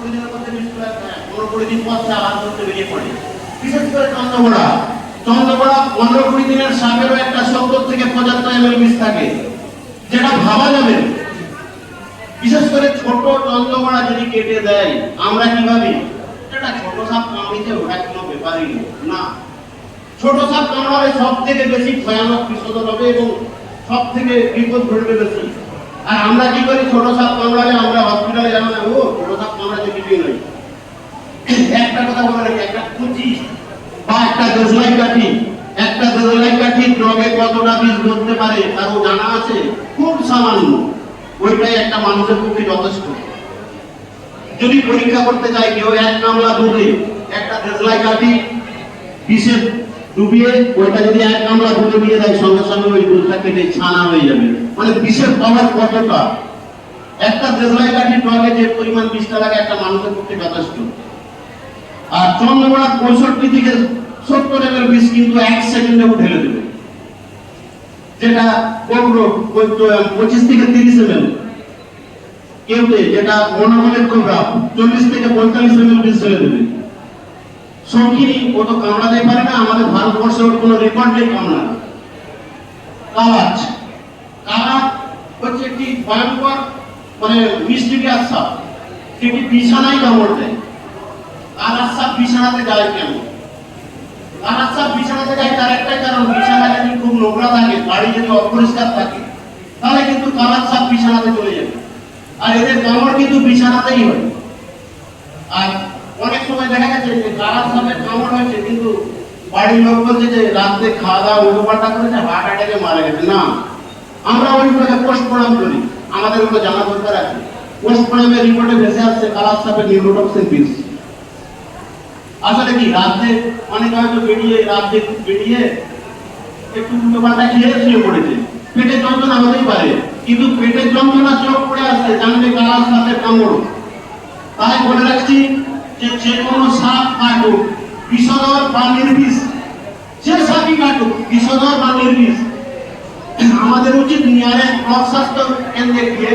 দিনের মধ্যে 15-20 দিন পর আবার করতে বেরিয়ে পড়ে। বিশেষ করে চন্দ্রগোড়া 15-20 দিনের সাপেরও একটা 70 থেকে 75 ml বিষ থাকে, যেটা ভাবা যাবে। বিশেষ করে ছোট চন্দ্রগোড়া যদি কেটে দেয়, আমরা কি ভাবি এটা ছোট সাপ কামড়িতে, ওটা কোনো ব্যাপারই না। ছোট সাপ কামড়ালে সব থেকে বেশি ভয়ানক বিষধর হবে এবং সব থেকে বিপদ ঘটবে বেশি। আর আমরা কি করি, ছোট সাপ কামড়ালে আমরা হসপিটালে যাবো না, ও ছোট সাপ কামড়াতে কিছুই নয়। একটা কথা বলে রাখি, একটা কুচি বা একটা দেশলাই কাঠি ড্রগে কতটা বিষ ধরতে পারে তারও জানা আছে, খুব সামান্য। ওইটাই একটা মানুষের পক্ষে যথেষ্ট। যদি পরীক্ষা করতে চাই কেউ, 1 গামলা দুধে একটা দেশলাই কাঠি বিষে ডুবিয়ে ওইটা যদি 1 গামলা দুধে দিয়ে দেয়, সঙ্গে সঙ্গে ওই দুধটা কেটে ছানা হয়ে যাবে। মানে বিষের পাওয়ার কতটা! একটা দেশলাই কাঠি ড্রগে যে পরিমাণ বিষটা লাগে একটা মানুষের পক্ষে যথেষ্ট। আর চন্দ্রগোড়া 65 থেকে 70 ml বিষ কিন্তু 1 সেকেন্ডে ঢেলে দেবে, যেটা কোবরা 25 থেকে 30 ml, কেউতে যেটা মনোবলের কোবরা 40 থেকে 45 ml বিষ ঢেলে দেবে। শঙ্কিনী ও তো কামড়াতে পারে না, আমাদের ভারতবর্ষে ওর কোনো রেকর্ড নেই কামড়া। কালাচ হচ্ছে একটি ভয়ঙ্কর মানে মিস্টিরিয়াস সাপ, সেটি বিছানায় কামড় দেয়। কালাচ সাপ বিছানাতে যায় কেন? কালাচ সাপ বিছানাতে যায় তার একটাই কারণ, বিছানা যদি খুব নোংরা থাকে, বাড়ি যদি অপরিষ্কার থাকে, তাহলে কিন্তু কালাচ সাপ বিছানাতে চলে যাবে। আর এদের কামড় কিন্তু বিছানাতেই হয়। আর অনেক সময় দেখা গেছে যে কালাচ সাপের কামড় হয়েছে, কিন্তু বাড়ির লোক বলছে যে রাতে খাওয়া দাওয়া উল্টোপাল্টা করেছে, হার্ট অ্যাটাকে মারা গেছে। না, আমরা ওইগুলোকে পোস্টমর্টম করি, আমাদের ওগুলো জানা দরকার আছে। পোস্টমর্টমের রিপোর্টে ভেসে আসছে কালাচ সাপের নিউরোটক্সিন বিষ। আসলে কি, রাতে অনেক হয়তো বেরিয়ে একটু উল্টোপাল্টা খেয়ে শুয়ে পড়েছে, পেটে যন্ত্রণা হতেই পারে, কিন্তু পেটের যন্ত্রণা চোখ পড়ে আসছে, জানবে কালাচ সাপের কামড়। তাই বলে রাখছি যে কোনো সাপ কাটুক, বিষধর বা নির্বিষ, যে সাপই কাটুক, বিষধর বা নির্বিষ, আমাদের উচিত নিয়ারেস্ট ব্লক স্বাস্থ্য কেন্দ্রে গিয়ে